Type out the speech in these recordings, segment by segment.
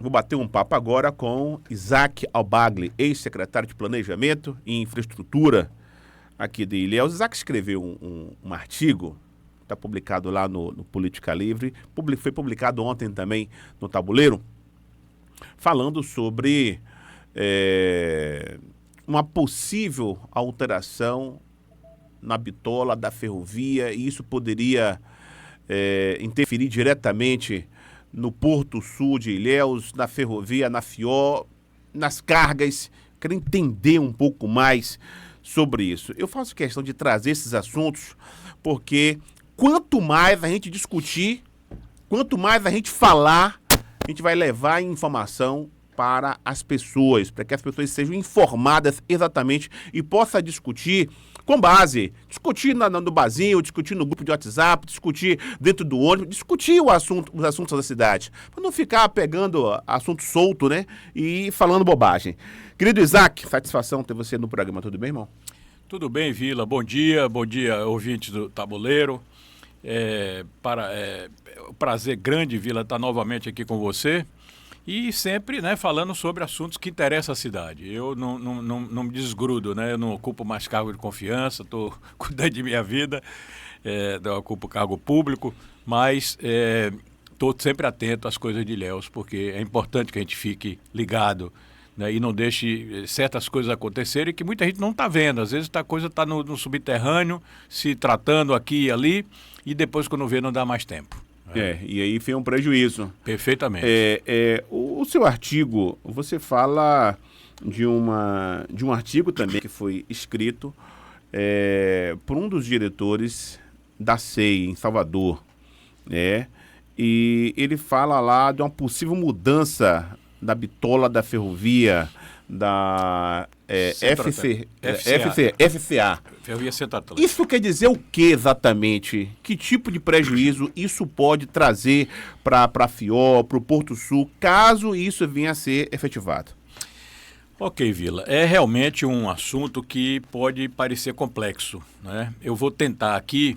Vou bater um papo agora com Isaac Albagli, ex-secretário de Planejamento e Infraestrutura aqui de Ilhéus. Isaac escreveu um artigo, está publicado lá no Política Livre, foi publicado ontem também no Tabuleiro, falando sobre uma possível alteração na bitola da ferrovia, e isso poderia interferir diretamente no Porto Sul de Ilhéus, na ferrovia, na FIO, nas cargas. Quero entender um pouco mais sobre isso. Eu faço questão de trazer esses assuntos porque quanto mais a gente discutir, quanto mais a gente falar, a gente vai levar informação para as pessoas, para que as pessoas sejam informadas exatamente e possam discutir com base, discutir no barzinho, discutir no grupo de WhatsApp, discutir dentro do ônibus, discutir os assuntos da cidade, para não ficar pegando assunto solto, né, e falando bobagem. Querido Isaac, satisfação ter você no programa, tudo bem, irmão? Tudo bem, Vila, bom dia, ouvintes do Tabuleiro. Um prazer grande, Vila, estar novamente aqui com você. E sempre, né, falando sobre assuntos que interessam a cidade. Eu não me desgrudo, né? Eu não ocupo mais cargo de confiança, estou cuidando de minha vida, não ocupo cargo público, mas estou sempre atento às coisas de Ilhéus, porque é importante que a gente fique ligado, né, e não deixe certas coisas acontecerem que muita gente não está vendo. Às vezes a coisa está no subterrâneo, se tratando aqui e ali, e depois quando vê não dá mais tempo. E aí foi um prejuízo. Perfeitamente. O seu artigo, você fala de um artigo também que foi escrito por um dos diretores da CEI em Salvador, né? E ele fala lá de uma possível mudança da bitola da ferrovia, da FCA. Ferrovia Centro-Atlântica. Isso quer dizer o que exatamente? Que tipo de prejuízo isso pode trazer para a FIO, para o Porto Sul, caso isso venha a ser efetivado? Ok, Vila. É realmente um assunto que pode parecer complexo, né? Eu vou tentar aqui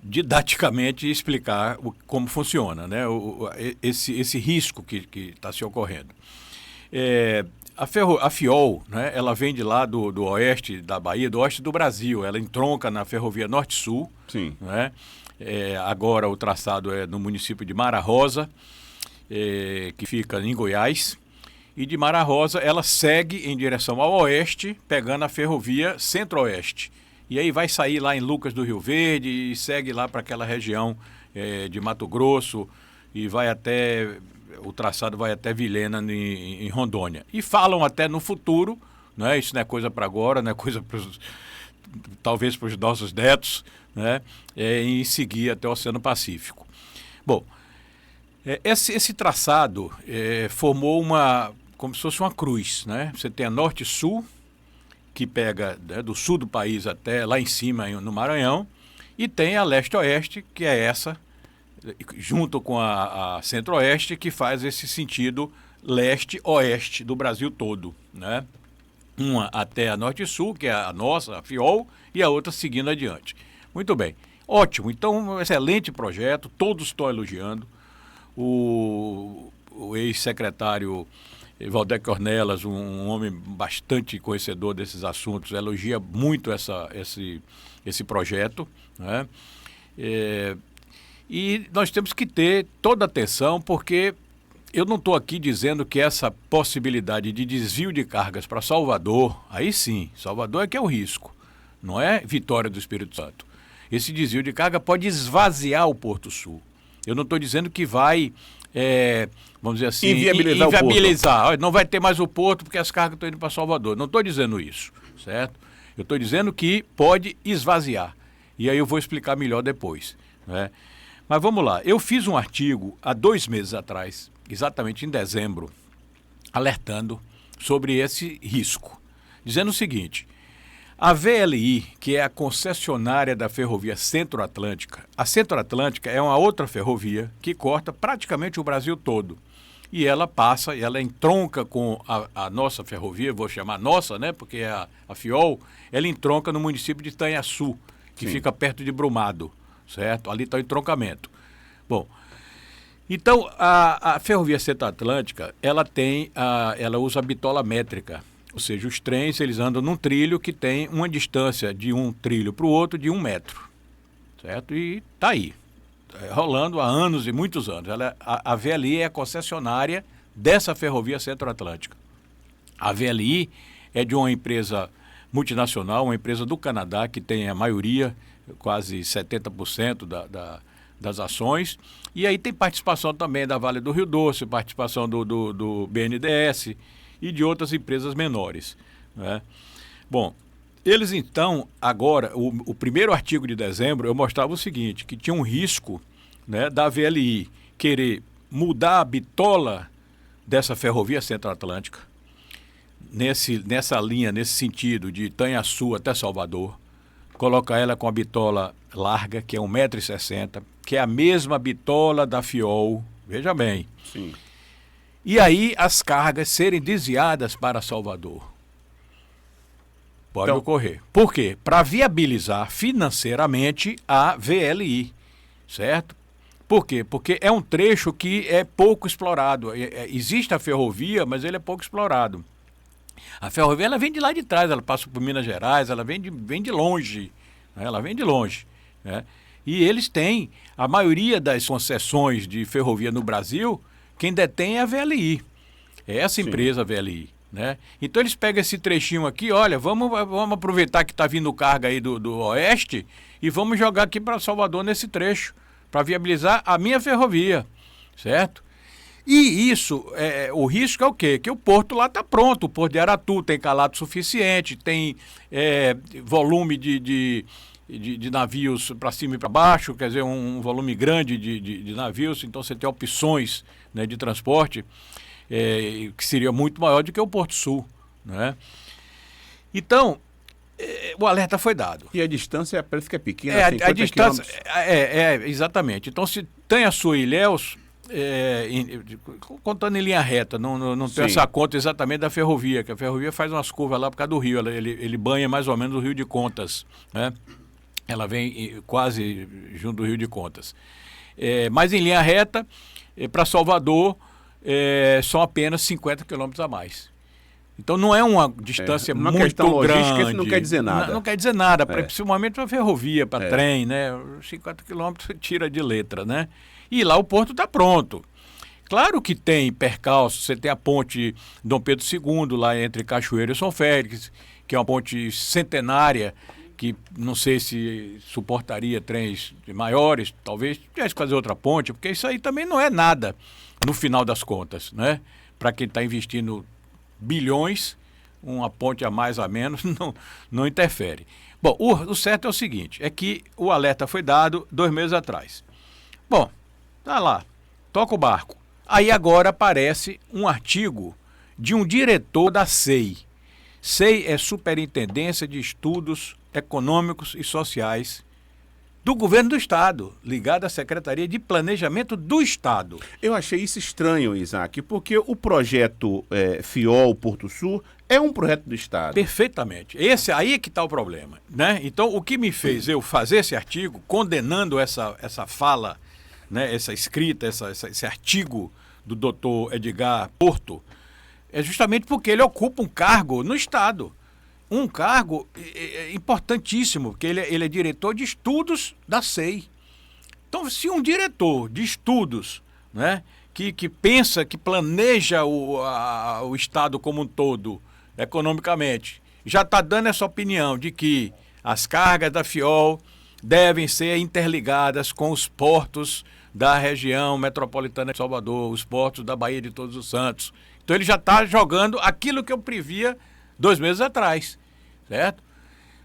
didaticamente explicar como funciona, né? Esse risco que está se ocorrendo. A FIOL, né, ela vem de lá do oeste da Bahia, do oeste do Brasil. Ela entronca na ferrovia Norte-Sul. Sim. Né? Agora o traçado é no município de Mara Rosa, que fica em Goiás. E de Mara Rosa ela segue em direção ao oeste, pegando a ferrovia Centro-Oeste. E aí vai sair lá em Lucas do Rio Verde e segue lá para aquela região de Mato Grosso e vai até... O traçado vai até Vilhena, em Rondônia. E falam até no futuro, né? Isso não é coisa para agora, não é coisa talvez para os nossos netos, né? Em seguir até o Oceano Pacífico. Bom, esse traçado formou como se fosse uma cruz, né? Você tem a norte-sul, que pega, né, do sul do país até lá em cima, no Maranhão, e tem a leste-oeste, que é essa, junto com a Centro-Oeste, que faz esse sentido leste-oeste do Brasil todo, né? Uma até a Norte-Sul, que é a nossa, a FIOL, e a outra seguindo adiante. Muito bem, ótimo, então um excelente projeto, todos estão elogiando. O ex-secretário Valdec Ornelas, um homem bastante conhecedor desses assuntos, elogia muito esse projeto, né? E nós temos que ter toda atenção, porque eu não estou aqui dizendo que essa possibilidade de desvio de cargas para Salvador, aí sim, Salvador é que é o risco, não é Vitória do Espírito Santo. Esse desvio de carga pode esvaziar o Porto Sul. Eu não estou dizendo que vai, vamos dizer assim, inviabilizar. Olha, não vai ter mais o porto porque as cargas estão indo para Salvador. Não estou dizendo isso, certo? Eu estou dizendo que pode esvaziar. E aí eu vou explicar melhor depois, né? Mas vamos lá, eu fiz um artigo há 2 meses atrás, exatamente em dezembro, alertando sobre esse risco, dizendo o seguinte: a VLI, que é a concessionária da ferrovia Centro-Atlântica, a Centro-Atlântica é uma outra ferrovia que corta praticamente o Brasil todo. E ela passa, e ela entronca com a nossa ferrovia, vou chamar nossa, né, porque é a FIOL, ela entronca no município de Itanhaçu, que fica perto de Brumado. Certo? Ali está o entroncamento. Bom, Então, a Ferrovia Centro-Atlântica, ela usa a bitola métrica, ou seja, os trens eles andam num trilho que tem uma distância de um trilho para o outro de 1 metro, certo? E está aí, rolando há anos e muitos anos. A VLI é a concessionária dessa Ferrovia Centro-Atlântica. A VLI é de uma empresa multinacional, uma empresa do Canadá, que tem a maioria, quase 70% das ações, e aí tem participação também da Vale do Rio Doce, participação do BNDES e de outras empresas menores, né? Bom, eles então, agora, o primeiro artigo de dezembro, eu mostrava o seguinte, que tinha um risco, né, da VLI querer mudar a bitola dessa Ferrovia Centro-Atlântica, nessa linha, nesse sentido, de Itanhaçu até Salvador, colocar ela com a bitola larga, que é 1,60 m, que é a mesma bitola da FIOL, veja bem. Sim. E aí as cargas serem desviadas para Salvador. Pode ocorrer. Por quê? Para viabilizar financeiramente a VLI, certo? Por quê? Porque é um trecho que é pouco explorado. Existe a ferrovia, mas ele é pouco explorado. A ferrovia ela vem de lá de trás, ela passa por Minas Gerais, ela vem de longe, né? Ela vem de longe, né? E eles têm, a maioria das concessões de ferrovia no Brasil, quem detém é a VLI, é essa empresa, a VLI, né? Então eles pegam esse trechinho aqui, olha, vamos aproveitar que está vindo carga aí do oeste e vamos jogar aqui para Salvador nesse trecho, para viabilizar a minha ferrovia, certo? E isso, o risco é o quê? Que o porto lá está pronto, o porto de Aratu tem calado suficiente, tem volume de navios para cima e para baixo, quer dizer, um volume grande de navios, então você tem opções, né, de transporte que seria muito maior do que o Porto Sul, né? Então, o alerta foi dado. E a distância parece que é pequena, 50 a distância quilômetros. Exatamente. Então, se Itanhaçu e Ilhéus, contando em linha reta, não tem essa conta exatamente da ferrovia, que a ferrovia faz umas curvas lá por causa do rio, ele banha mais ou menos o Rio de Contas, né? Ela vem quase junto do Rio de Contas. Mas em linha reta, para Salvador, são apenas 50 quilômetros a mais. Então não é uma distância muito grande. Isso não quer dizer nada. Não quer dizer nada, principalmente para ferrovia, para trem, né? 50 quilômetros tira de letra, né? E lá o porto está pronto. Claro que tem percalço, você tem a ponte Dom Pedro II, lá entre Cachoeira e São Félix, que é uma ponte centenária, que não sei se suportaria trens maiores, talvez tivesse que fazer outra ponte, porque isso aí também não é nada, no final das contas, né? Para quem está investindo bilhões, uma ponte a mais a menos não interfere. Bom, o certo é o seguinte, é que o alerta foi dado 2 meses atrás. Bom, tá lá, toca o barco. Aí agora aparece um artigo de um diretor da SEI. SEI é Superintendência de Estudos Econômicos e Sociais do Governo do Estado, ligado à Secretaria de Planejamento do Estado. Eu achei isso estranho, Isaac, porque o projeto FIOL Porto Sul é um projeto do Estado. Perfeitamente. Esse aí é que está o problema, né? Então, o que me fez eu fazer esse artigo, condenando essa fala, né, essa escrita, esse artigo do doutor Edgar Porto, é justamente porque ele ocupa um cargo no Estado. Um cargo importantíssimo, porque ele é diretor de estudos da SEI. Então, se um diretor de estudos, né, que pensa, que planeja o Estado como um todo, economicamente, já está dando essa opinião de que as cargas da FIOL devem ser interligadas com os portos da região metropolitana de Salvador, os portos da Baía de Todos os Santos. Então ele já está jogando aquilo que eu previa 2 meses atrás, certo?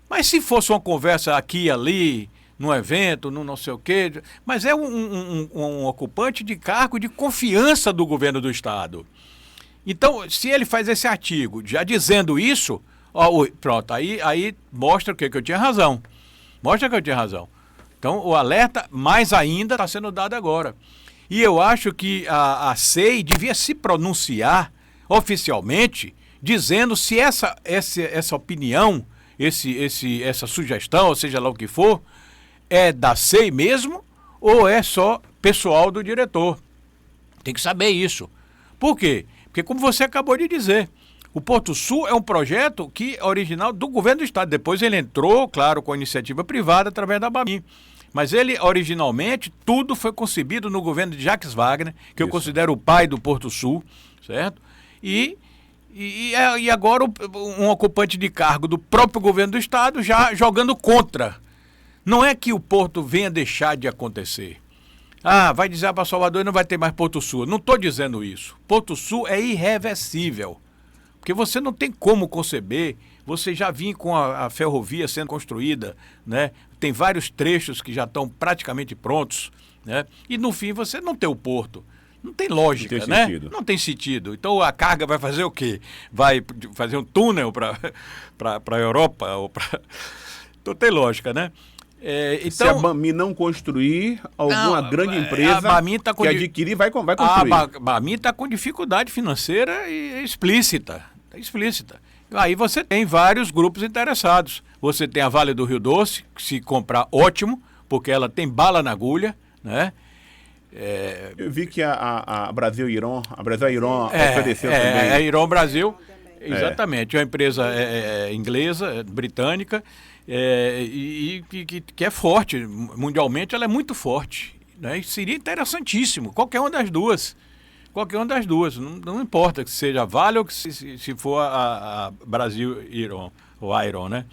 Mas se fosse uma conversa aqui e ali, num evento, num não sei o quê, mas é um ocupante de cargo de confiança do governo do Estado. Então, se ele faz esse artigo já dizendo isso, pronto, aí mostra que eu tinha razão. Mostra que eu tinha razão. Então, o alerta, mais ainda, está sendo dado agora. E eu acho que a SEI devia se pronunciar oficialmente, dizendo se essa opinião, essa sugestão, ou seja lá o que for, é da SEI mesmo ou é só pessoal do diretor. Tem que saber isso. Por quê? Porque, como você acabou de dizer, o Porto Sul é um projeto que é original do governo do estado. Depois ele entrou, claro, com a iniciativa privada através da BAMIM. Mas ele, originalmente, tudo foi concebido no governo de Jacques Wagner, que eu considero o pai do Porto Sul, certo? E agora um ocupante de cargo do próprio governo do estado já jogando contra. Não é que o Porto venha deixar de acontecer. Vai dizer para Salvador e não vai ter mais Porto Sul. Não estou dizendo isso. Porto Sul é irreversível. Porque você não tem como conceber, você já vinha com a ferrovia sendo construída, né? Tem vários trechos que já estão praticamente prontos, né? E no fim você não tem o porto. Não tem lógica, não tem né? sentido. Não tem sentido. Então a carga vai fazer o quê? Vai fazer um túnel para a Europa? Então tem lógica, né? Então, se a BAMIM não construir, alguma grande empresa que adquirir vai construir. A BAMIM está com dificuldade financeira explícita. Aí você tem vários grupos interessados. Você tem a Vale do Rio Doce, que se comprar, ótimo, porque ela tem bala na agulha, né? Eu vi que a Brasil Iron ofereceu também. A Iron Brasil, exatamente. É uma empresa inglesa, britânica, que é forte. Mundialmente ela é muito forte, né? E seria interessantíssimo, qualquer uma das duas. Não importa que seja a Vale ou que se for a Brasil Iron, o Iron, né?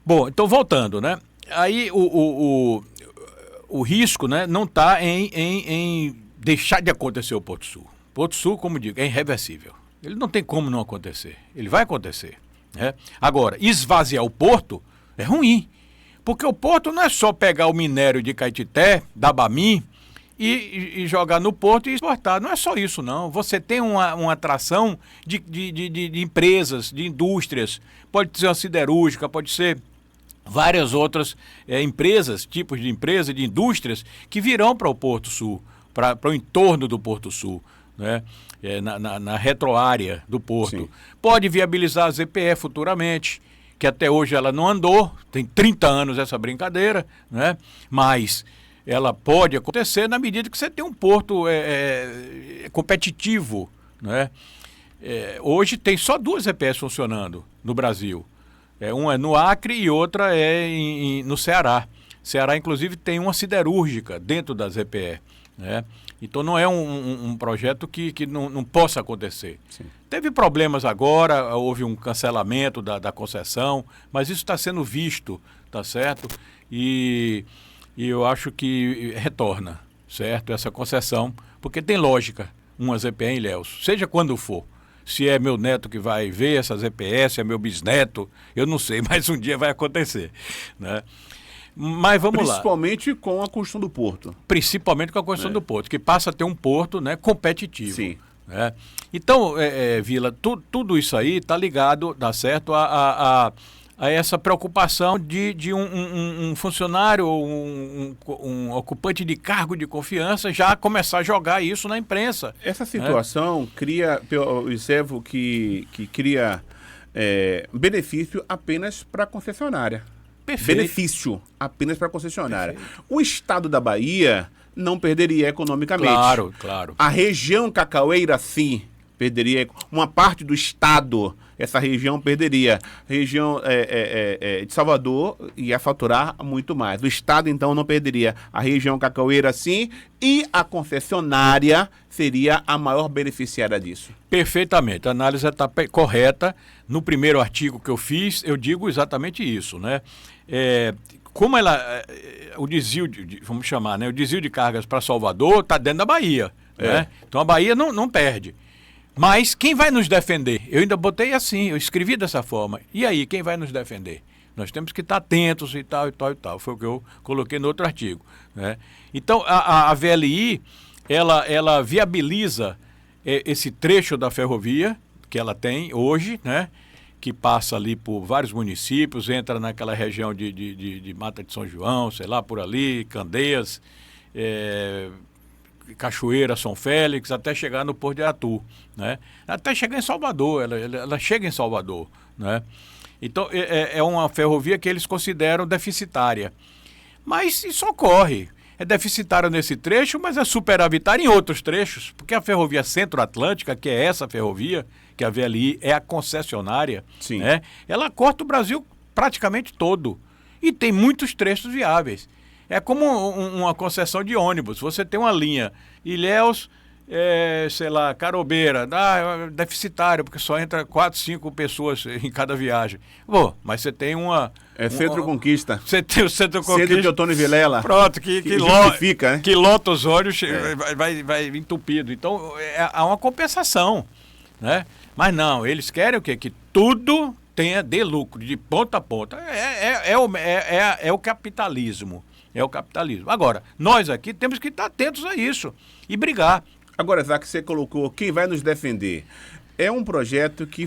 Bom, então voltando, né? Aí o risco, né, não está em deixar de acontecer o Porto Sul. Porto Sul, como digo, é irreversível. Ele não tem como não acontecer. Ele vai acontecer, né? Agora, esvaziar o porto é ruim. Porque o porto não é só pegar o minério de Caetité, da BAMIM, e jogar no porto e exportar. Não é só isso, não. Você tem uma atração de empresas, de indústrias. Pode ser uma siderúrgica, pode ser várias outras empresas, tipos de empresas, de indústrias, que virão para o Porto Sul, para o entorno do Porto Sul, né? Na retroárea do porto. Sim. Pode viabilizar a ZPE futuramente, que até hoje ela não andou, tem 30 anos essa brincadeira, né? Mas ela pode acontecer na medida que você tem um porto competitivo, né? Hoje tem só 2 EPS funcionando no Brasil. Uma é no Acre e outra no Ceará. Ceará, inclusive, tem uma siderúrgica dentro da ZPE, né? Então não é um projeto que não possa acontecer. Sim. Teve problemas agora, houve um cancelamento da concessão, mas isso está sendo visto, tá certo? E eu acho que retorna, certo, essa concessão, porque tem lógica uma ZPE em Ilhéus, seja quando for. Se é meu neto que vai ver essa ZPE, se é meu bisneto, eu não sei, mas um dia vai acontecer, né? Mas vamos lá. Principalmente com a construção do porto. Principalmente com a construção do porto, que passa a ter um porto, né, competitivo. Sim. Né? Então, Vila, tudo isso aí está ligado, dá certo, a essa preocupação de um funcionário, um ocupante de cargo de confiança já começar a jogar isso na imprensa. Essa situação cria, eu observo que cria benefício apenas para a concessionária. Perfeito. Benefício apenas para a concessionária. Perfeito. O estado da Bahia não perderia economicamente. Claro. A região Cacaueira, sim, perderia. Uma parte do estado, essa região perderia. A região de Salvador ia faturar muito mais. O estado, então, não perderia. A região Cacaueira, sim, e a concessionária seria a maior beneficiária disso. Perfeitamente. A análise está correta. No primeiro artigo que eu fiz, eu digo exatamente isso, né? Como o desvio, vamos chamar, né? O desvio de cargas para Salvador está dentro da Bahia, né? Então a Bahia não perde. Mas quem vai nos defender? Eu ainda botei assim, eu escrevi dessa forma. E aí, quem vai nos defender? Nós temos que estar atentos e tal. Foi o que eu coloquei no outro artigo, né? Então, a VLI, ela viabiliza esse trecho da ferrovia que ela tem hoje, né? Que passa ali por vários municípios, entra naquela região de Mata de São João, sei lá, por ali, Candeias, Cachoeira, São Félix, até chegar no Porto de Aratu, né? Até chegar em Salvador, ela chega em Salvador, né? Então, é uma ferrovia que eles consideram deficitária. Mas isso ocorre. é deficitário nesse trecho, mas é superavitário em outros trechos, porque a ferrovia Centro-Atlântica, que é essa ferrovia, que a VLI é a concessionária, né, ela corta o Brasil praticamente todo e tem muitos trechos viáveis. É como uma concessão de ônibus. Você tem uma linha Ilhéus, sei lá, Carobeira, deficitário, porque só entra 4, 5 pessoas em cada viagem. Bom, mas você tem Centro Conquista. Você tem o Centro Conquista. Centro de Otônio Vilela. Pronto, que justifica, né? Que lota os olhos, vai entupido. Então, há uma compensação, né? Mas não, eles querem o quê? Que tudo dê lucro, de ponta a ponta. É o capitalismo. É o capitalismo. Agora, nós aqui temos que estar atentos a isso e brigar. Agora, Isaac, você colocou quem vai nos defender. É um projeto que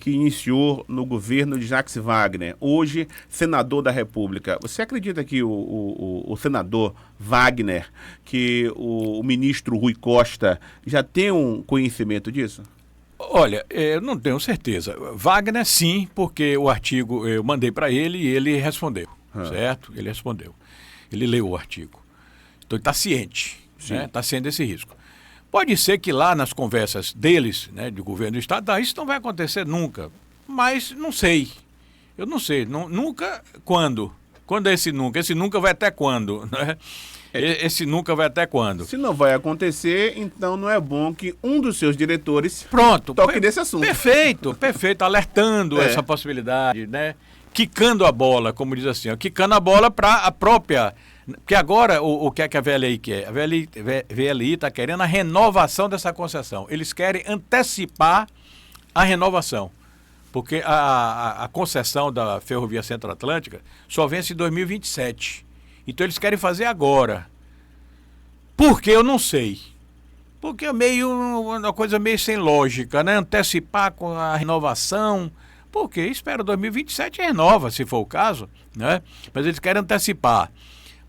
iniciou no governo de Jacques Wagner, hoje senador da República. Você acredita que o senador Wagner, que o ministro Rui Costa já tem um conhecimento disso? Olha, eu não tenho certeza. Wagner, sim, porque o artigo eu mandei para ele e ele respondeu, certo? Ele respondeu. Ele leu o artigo. Então ele está ciente, né? Está ciente desse risco. Pode ser que lá nas conversas deles, né, do governo do Estado, isso não vai acontecer nunca. Mas não sei. Eu não sei. Nunca, quando? Quando é esse nunca? Esse nunca vai até quando? Né? Esse nunca vai até quando? Se não vai acontecer, então não é bom que um dos seus diretores toque nesse assunto. Perfeito, alertando essa possibilidade, né? Quicando a bola, como diz assim, quicando a bola para a própria... Porque agora, o que é que a VLI quer? A VLI está querendo a renovação dessa concessão. Eles querem antecipar a renovação. Porque a concessão da Ferrovia Centro-Atlântica só vence em 2027. Então eles querem fazer agora. Por que eu não sei? Porque é uma coisa meio sem lógica, né? Antecipar com a renovação. Porque espera 2027 e renova, se for o caso, né? Mas eles querem antecipar.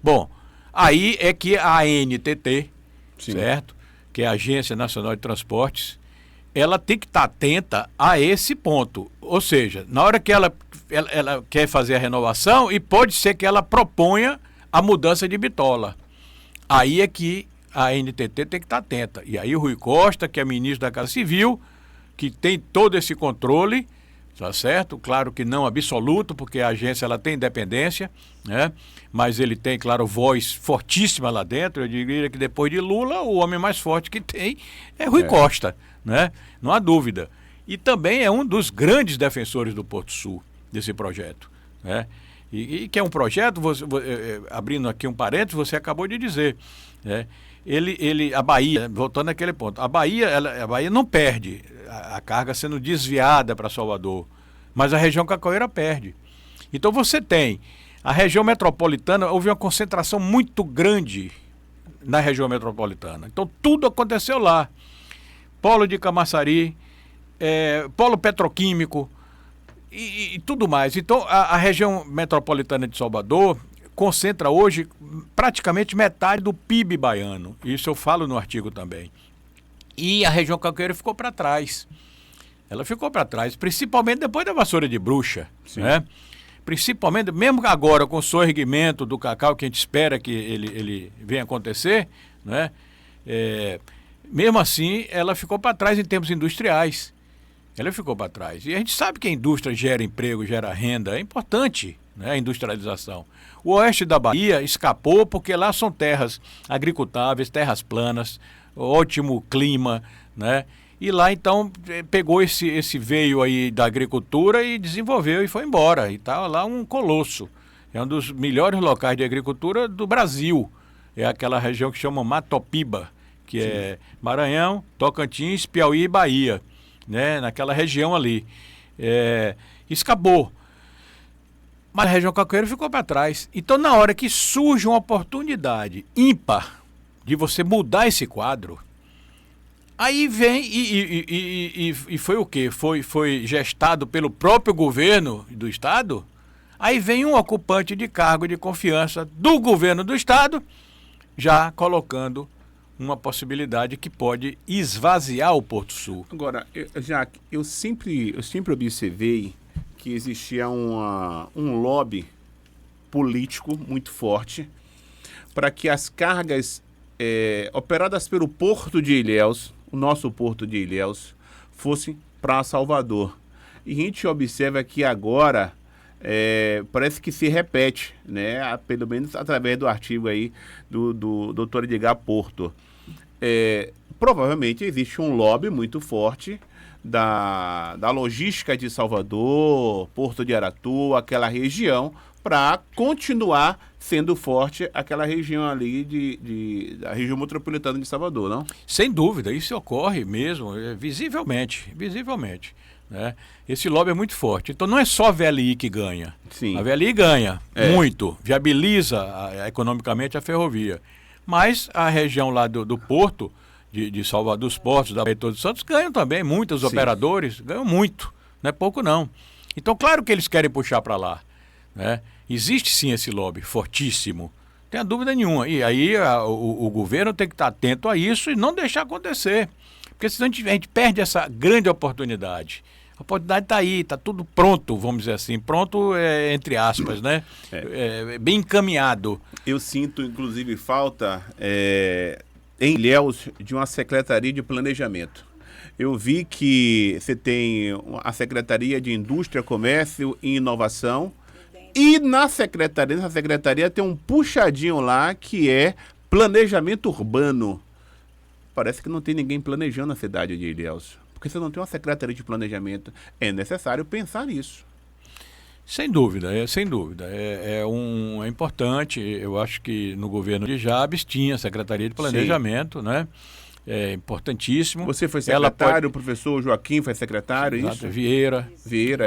Bom, aí é que a ANTT, certo? Que é a Agência Nacional de Transportes, ela tem que estar atenta a esse ponto. Ou seja, na hora que ela quer fazer a renovação, e pode ser que ela proponha a mudança de bitola. Aí é que a ANTT tem que estar atenta. E aí o Rui Costa, que é ministro da Casa Civil, que tem todo esse controle, tá certo? Claro que não absoluto, porque a agência ela tem independência, né? Mas ele tem, claro, voz fortíssima lá dentro. Eu diria que depois de Lula, o homem mais forte que tem é Rui Costa, né? Não há dúvida. E também é um dos grandes defensores do Porto Sul, desse projeto, né? E que é um projeto, abrindo aqui um parênteses, você acabou de dizer, né? A Bahia, voltando àquele ponto, a Bahia não perde a carga sendo desviada para Salvador, mas a região cacoeira perde. Então você tem a região metropolitana, houve uma concentração muito grande na região metropolitana. Então tudo aconteceu lá. Polo de Camaçari, polo petroquímico e tudo mais. Então a região metropolitana de Salvador concentra hoje praticamente metade do PIB baiano. Isso eu falo no artigo também. E a região cacoeira ficou para trás. Ela ficou para trás, principalmente depois da vassoura de bruxa, né? Principalmente, mesmo agora com o sorrimento do cacau, que a gente espera que ele venha acontecer, né? Mesmo assim, ela ficou para trás em termos industriais. Ela ficou para trás. E a gente sabe que a indústria gera emprego, gera renda, é importante, né, a industrialização. O oeste da Bahia escapou porque lá são terras agricultáveis, terras planas, ótimo clima, né? E lá então pegou esse veio aí da agricultura e desenvolveu e foi embora. E está lá um colosso. É um dos melhores locais de agricultura do Brasil. É aquela região que chama Matopiba, que é Maranhão, Tocantins, Piauí e Bahia, né? Naquela região ali. Escapou. Mas a região cacoeira ficou para trás. Então, na hora que surge uma oportunidade ímpar de você mudar esse quadro, aí vem e foi o quê? Foi gestado pelo próprio governo do Estado. Aí vem um ocupante de cargo de confiança do governo do Estado, já colocando uma possibilidade que pode esvaziar o Porto Sul. Agora, Jaque, eu sempre observei que existia um lobby político muito forte para que as cargas operadas pelo Porto de Ilhéus, o nosso Porto de Ilhéus, fossem para Salvador. E a gente observa que agora parece que se repete, né? Pelo menos através do artigo aí do Dr. Edgar Porto. Provavelmente existe um lobby muito forte da logística de Salvador, Porto de Aratu, aquela região, para continuar sendo forte aquela região ali da região metropolitana de Salvador, não? Sem dúvida, isso ocorre mesmo, visivelmente, né? Esse lobby é muito forte. Então não é só a VLI que ganha. Sim. A VLI ganha muito, viabiliza economicamente a ferrovia. Mas a região lá do Porto, de Salvador, dos portos, da Bahia de Todos os Santos, ganham também, muitos operadores ganham muito, não é pouco não. Então claro que eles querem puxar para lá, né? Existe sim esse lobby fortíssimo, não tem dúvida nenhuma. E aí o governo tem que estar atento a isso e não deixar acontecer. Porque senão a gente perde essa grande oportunidade. A oportunidade está aí, está tudo pronto, vamos dizer assim. Pronto, entre aspas, né? Bem encaminhado. Eu sinto, inclusive, falta em Ilhéus de uma secretaria de planejamento. Eu vi que você tem a Secretaria de Indústria, Comércio e Inovação. E nessa secretaria tem um puxadinho lá que é planejamento urbano. Parece que não tem ninguém planejando a cidade de Ilhéus. Porque você não tem uma secretaria de planejamento. É necessário pensar nisso. Sem dúvida, sem dúvida. É importante. Eu acho que no governo de Jabes tinha a Secretaria de Planejamento, né? É importantíssimo. Você foi secretário, o professor Joaquim foi secretário, exato, isso? Vieira,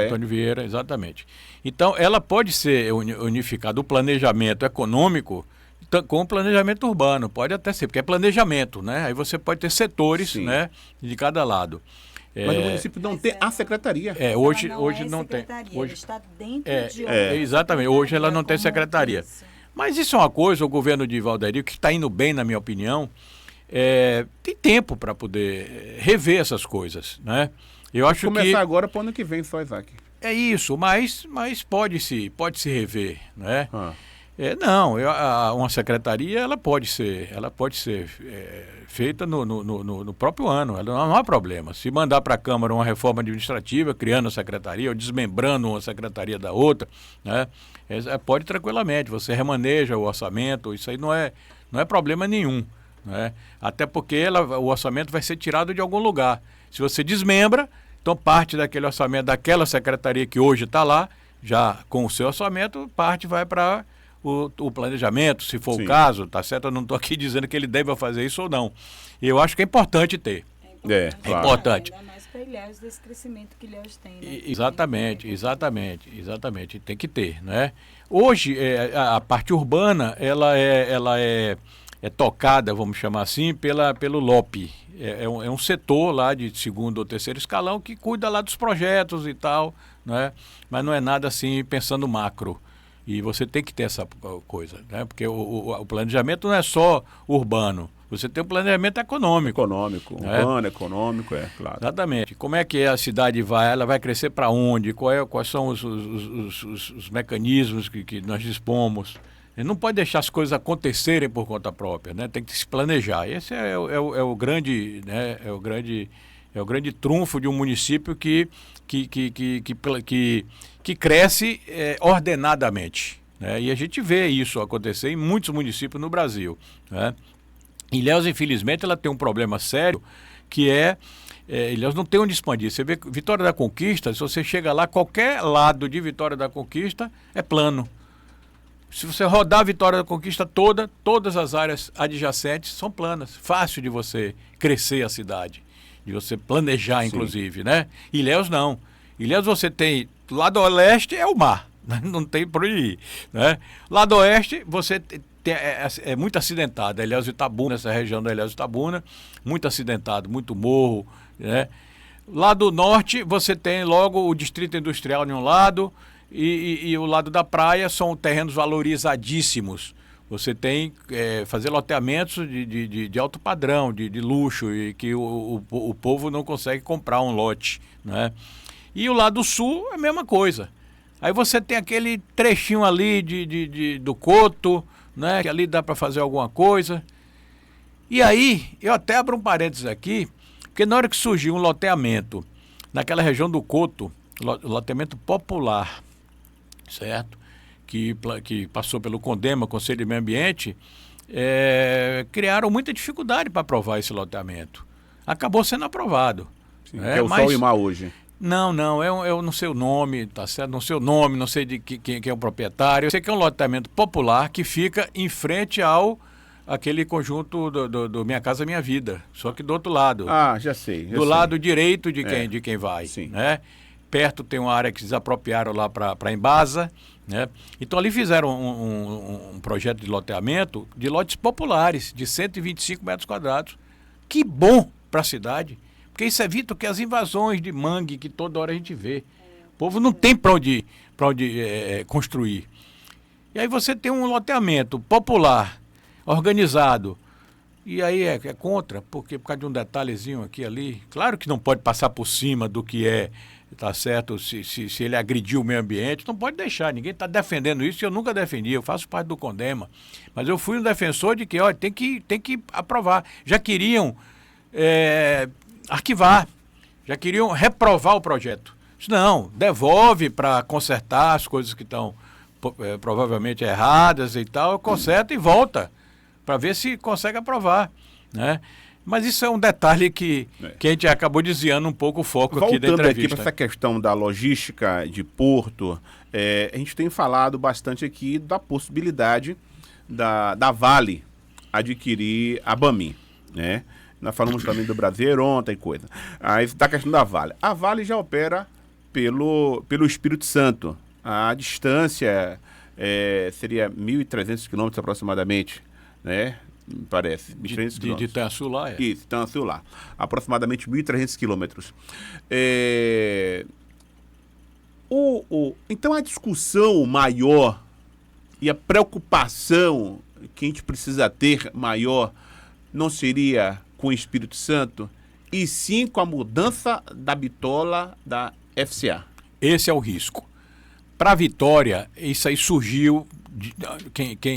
Antônio Vieira, exatamente. Então, ela pode ser unificada, o planejamento econômico com o planejamento urbano, pode até ser, porque é planejamento, né? Aí você pode ter setores, né, de cada lado. Mas o município não tem a secretaria. Hoje não tem. Hoje está dentro de exatamente, hoje ela não tem secretaria. Mas isso é uma coisa, o governo de Valderio, que está indo bem, na minha opinião, tem tempo para poder rever essas coisas, né? Eu acho começar agora para o ano que vem só, Isaac. É isso, mas pode se rever, né? Não, uma secretaria ela pode ser feita no próprio ano, não há problema. Se mandar para a Câmara uma reforma administrativa, criando a secretaria ou desmembrando uma secretaria da outra, né? Pode tranquilamente, você remaneja o orçamento, isso aí não é problema nenhum, né? Até porque o orçamento vai ser tirado de algum lugar. Se você desmembra, então parte daquele orçamento daquela secretaria que hoje está lá, já com o seu orçamento, parte vai para o planejamento, se for o caso, tá certo? Eu não estou aqui dizendo que ele deve fazer isso ou não. E eu acho que é importante ter. Claro. É importante. Ainda mais para Ilhéus, desse crescimento que Ilhéus tem, né? Exatamente. Tem que ter, né? Hoje, a parte urbana, ela é tocada, vamos chamar assim, pelo LOP. É um setor lá de segundo ou terceiro escalão que cuida lá dos projetos e tal, né? Mas não é nada assim pensando macro. E você tem que ter essa coisa, né? Porque o planejamento não é só urbano. Você tem um planejamento econômico. Urbano, econômico, claro. Exatamente. Como é que a cidade vai? Ela vai crescer para onde? Quais são os mecanismos que nós dispomos? E não pode deixar as coisas acontecerem por conta própria, né? Tem que se planejar. Esse é o grande, né? É o grande trunfo de um município que cresce ordenadamente, né? E a gente vê isso acontecer em muitos municípios no Brasil, né? Ilhéus, infelizmente, ela tem um problema sério, que Ilhéus não tem onde expandir. Você vê Vitória da Conquista, se você chega lá, qualquer lado de Vitória da Conquista é plano. Se você rodar a Vitória da Conquista todas as áreas adjacentes são planas. Fácil de você crescer a cidade, de você planejar, inclusive, né? Ilhéus não. Ilhéus você tem, lado leste é o mar, não tem por onde ir, né? Lado oeste você é muito acidentado, Ilhéus de Itabuna, essa região da Ilhéus de Itabuna, muito acidentado, muito morro, né? Lado norte você tem logo o distrito industrial de um lado e o lado da praia são terrenos valorizadíssimos. Você tem fazer loteamentos de alto padrão, de luxo, e que o povo não consegue comprar um lote, né? E o lado sul é a mesma coisa. Aí você tem aquele trechinho ali do Coto, né? Que ali dá para fazer alguma coisa. E aí, eu até abro um parênteses aqui, porque na hora que surgiu um loteamento naquela região do Coto, loteamento popular, certo? Que passou pelo CONDEMA, Conselho de Meio Ambiente, criaram muita dificuldade para aprovar esse loteamento. Acabou sendo aprovado. Sim, que é o Sol e Mar hoje. Não, eu não sei o nome, tá certo? Não sei o nome, não sei de quem é o proprietário. Eu sei que é um loteamento popular que fica em frente aquele conjunto do Minha Casa Minha Vida, só que do outro lado. Ah, já sei. Do lado direito de quem vai. Sim. Né? Perto tem uma área que eles apropriaram lá para Embasa. Né? Então ali fizeram um projeto de loteamento de lotes populares de 125 metros quadrados. Que bom para a cidade, porque isso evita que as invasões de mangue que toda hora a gente vê. O povo não tem para onde construir. E aí você tem um loteamento popular, organizado, e aí é contra, porque por causa de um detalhezinho aqui ali, claro que não pode passar por cima do que tá certo, se ele agrediu o meio ambiente, não pode deixar, ninguém está defendendo isso, eu nunca defendi, eu faço parte do CONDEMA, mas eu fui um defensor de que, olha, tem que aprovar. Já queriam arquivar, já queriam reprovar o projeto. Não, devolve para consertar as coisas que estão provavelmente erradas e tal, conserta e volta, para ver se consegue aprovar, né? Mas isso é um detalhe que a gente acabou desviando um pouco o foco aqui da entrevista. Voltando aqui para essa questão da logística de porto, a gente tem falado bastante aqui da possibilidade da Vale adquirir a Bamin, né? Nós falamos também do Brasília e coisa. Aí da questão da Vale. A Vale já opera pelo Espírito Santo. A distância seria 1.300 quilômetros aproximadamente, né? Me parece. De Itanhaçu lá, Isso, Itanhaçu lá. Aproximadamente 1.300 quilômetros. Então a discussão maior e a preocupação que a gente precisa ter maior não seria com o Espírito Santo, e sim com a mudança da bitola da FCA. Esse é o risco. Para a Vitória, isso aí surgiu,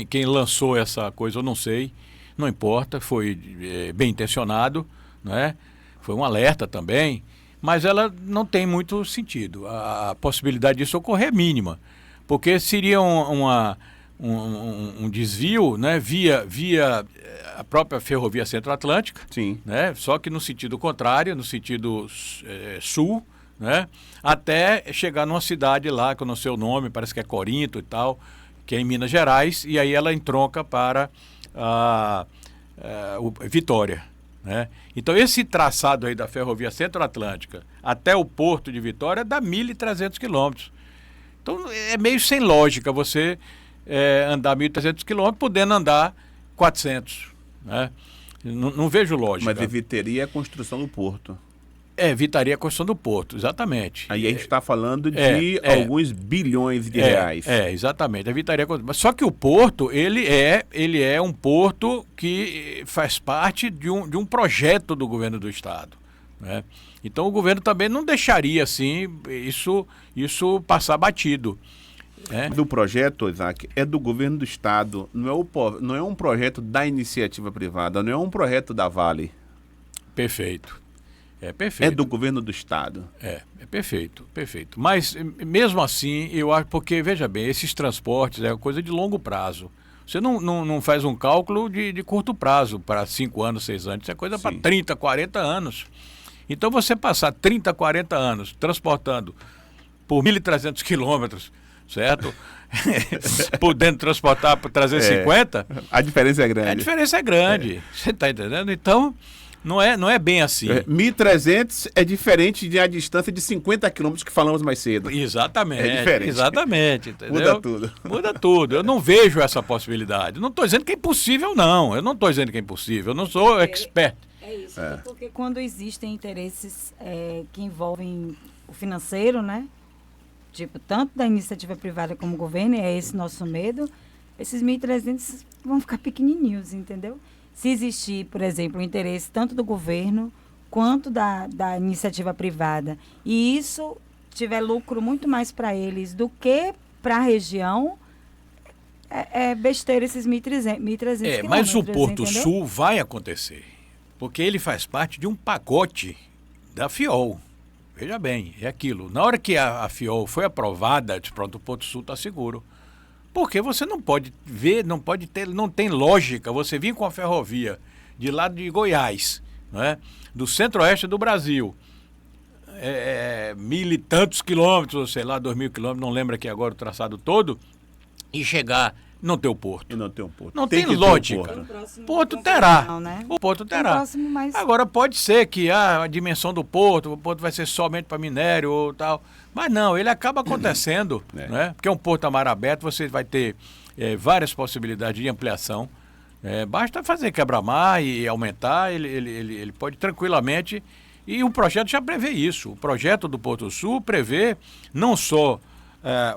quem lançou essa coisa eu não sei, não importa, foi bem intencionado, né? Foi um alerta também, mas ela não tem muito sentido. A possibilidade disso ocorrer é mínima, porque seria um desvio, né, via a própria ferrovia Centro-Atlântica, Sim. Né, só que no sentido contrário, no sentido sul, né, até chegar numa cidade lá, que eu não sei o nome, parece que é Corinto e tal, que é em Minas Gerais, e aí ela entronca para Vitória. Né? Então esse traçado aí da ferrovia Centro-Atlântica até o porto de Vitória dá 1.300 quilômetros. Então é meio sem lógica você andar 1.300 quilômetros podendo andar 400. Né? Não vejo lógica. Mas evitaria a construção do porto. Evitaria a construção do porto, exatamente. Aí a gente está falando de alguns bilhões de reais. Exatamente. Evitaria a construção. Só que o porto, ele é um porto que faz parte de um projeto do governo do Estado. Né? Então o governo também não deixaria assim isso passar batido. Mas o projeto, Isaac, é do governo do Estado, não é um projeto da iniciativa privada, não é um projeto da Vale. Perfeito. Perfeito. É do governo do Estado. É perfeito. Mas, mesmo assim, eu acho, porque, veja bem, esses transportes é uma coisa de longo prazo. Você não faz um cálculo de curto prazo para 5 anos, 6 anos. Isso é coisa para 30, 40 anos. Então, você passar 30, 40 anos transportando por 1.300 quilômetros, certo? Podendo transportar por 350. A diferença é grande. A diferença é grande. Você está entendendo? Então, não é bem assim. 1.300 é diferente da distância de 50 quilômetros que falamos mais cedo. Exatamente. É diferente. Exatamente. Entendeu? Muda tudo. Muda tudo. Eu não vejo essa possibilidade. Não estou dizendo que é impossível, não. Eu não estou dizendo que é impossível. Eu não sou expert. É isso. Porque quando existem interesses que envolvem o financeiro, né? Tipo, tanto da iniciativa privada como o governo, é esse nosso medo, esses 1.300 vão ficar pequenininhos, entendeu? Se existir, por exemplo, o interesse tanto do governo quanto da iniciativa privada, e isso tiver lucro muito mais para eles do que para a região, é besteira esses 1.300 quilômetros. Mas o Porto entendeu? Sul vai acontecer, porque ele faz parte de um pacote da FIOL. Veja bem, é aquilo. Na hora que a FIOL foi aprovada, disse, pronto, o Porto Sul está seguro. Porque você não pode ver, não tem lógica você vir com a ferrovia de lá de Goiás, não é? Do centro-oeste do Brasil, 1.000 e tantos quilômetros, ou sei lá, 2.000 quilômetros, não lembro aqui agora o traçado todo, e chegar, não ter o porto. E não tem um porto. Não tem lógica. Porto terá. Né? O porto terá. Próximo, mas... Agora pode ser que a dimensão do porto, o porto vai ser somente para minério ou tal. Mas não, ele acaba acontecendo, né? Porque é um porto a mar aberto, você vai ter várias possibilidades de ampliação. Basta fazer quebra-mar e aumentar, ele pode tranquilamente. E o projeto já prevê isso. O projeto do Porto Sul prevê não só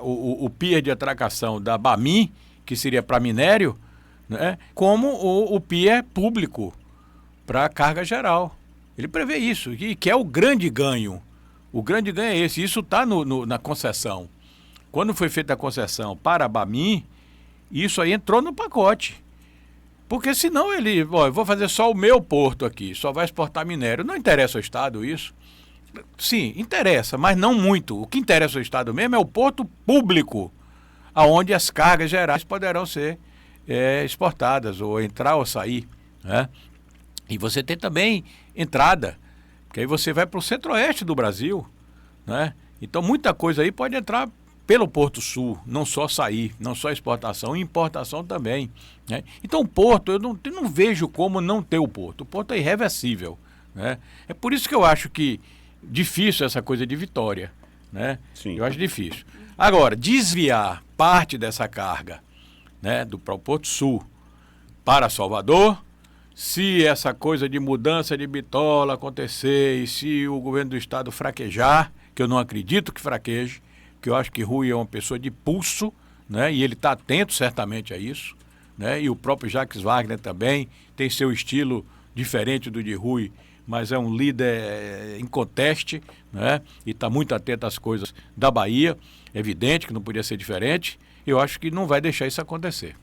o pier de atracação da Bamin, que seria para minério, né, como o pier público para carga geral. Ele prevê isso, que é o grande ganho. O grande ganho é esse. Isso está na concessão. Quando foi feita a concessão para a Bamin, isso aí entrou no pacote. Porque senão eu vou fazer só o meu porto aqui, só vai exportar minério. Não interessa ao Estado isso? Sim, interessa, mas não muito. O que interessa ao Estado mesmo é o porto público, aonde as cargas gerais poderão ser exportadas, ou entrar ou sair, né? E você tem também entrada, porque aí você vai para o centro-oeste do Brasil, né? Então muita coisa aí pode entrar pelo Porto Sul, não só sair, não só exportação, importação também, né? Então o porto, eu não vejo como não ter o porto. O porto é irreversível, né? É por isso que eu acho que difícil essa coisa de Vitória, né? Sim. Eu acho difícil. Agora, desviar parte dessa carga, né, do Porto Sul para Salvador, se essa coisa de mudança de bitola acontecer e se o governo do estado fraquejar, que eu não acredito que fraqueje, que eu acho que Rui é uma pessoa de pulso, né? E ele está atento certamente a isso, né? E o próprio Jacques Wagner também tem seu estilo diferente do de Rui, mas é um líder inconteste, né? E está muito atento às coisas da Bahia, evidente que não podia ser diferente. Eu acho que não vai deixar isso acontecer.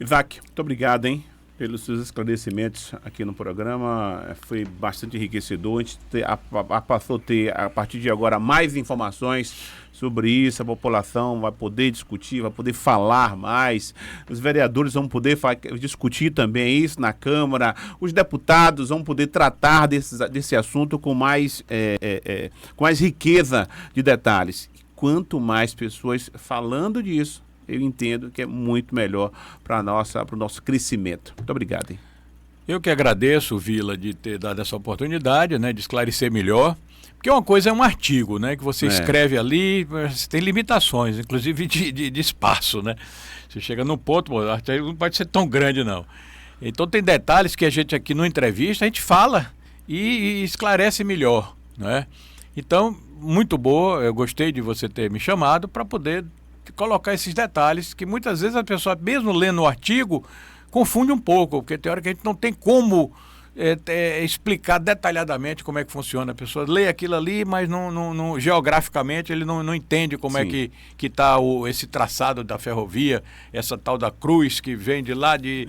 Isaac, muito obrigado, hein, pelos seus esclarecimentos aqui no programa. Foi bastante enriquecedor. A gente passou a ter, a partir de agora, mais informações sobre isso. A população vai poder discutir, vai poder falar mais. Os vereadores vão poder discutir também isso na Câmara. Os deputados vão poder tratar desse assunto com mais riqueza de detalhes. Quanto mais pessoas falando disso, eu entendo que é muito melhor para o nosso crescimento. Muito obrigado, hein? Eu que agradeço, Vila, de ter dado essa oportunidade, né, de esclarecer melhor. Porque uma coisa é um artigo, né, que você escreve ali, você tem limitações, inclusive de espaço, né? Você chega num ponto, o artigo não pode ser tão grande, não. Então tem detalhes que a gente aqui numa entrevista, a gente fala e esclarece melhor, né? Então, muito boa, eu gostei de você ter me chamado para poder colocar esses detalhes que muitas vezes a pessoa, mesmo lendo o artigo, confunde um pouco, porque tem hora que a gente não tem como explicar detalhadamente como é que funciona. A pessoa lê aquilo ali, mas geograficamente ele não entende como é que está esse traçado da ferrovia, essa tal da cruz que vem de lá de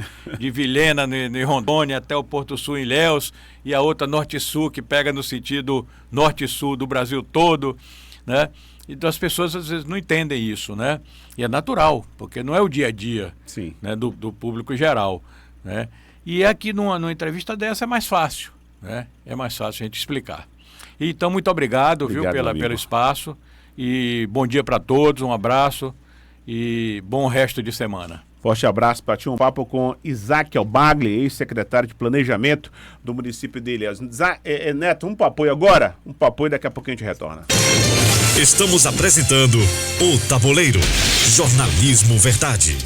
Vilhena, em Rondônia, até o Porto Sul em Ilhéus, e a outra norte-sul que pega no sentido norte-sul do Brasil todo, né? Então as pessoas às vezes não entendem isso, né? E é natural, porque não é o dia a dia, né, do público geral, né? E aqui numa entrevista dessa é mais fácil, né? É mais fácil a gente explicar. Então, muito obrigado, viu, pelo espaço. E bom dia para todos, um abraço e bom resto de semana. Forte abraço para ti, um papo com Isaac Elbagli, ex-secretário de Planejamento do município de Ilhéus. Neto, um papoio agora, um papoio, daqui a pouco a gente retorna. Estamos apresentando O Tabuleiro, jornalismo verdade.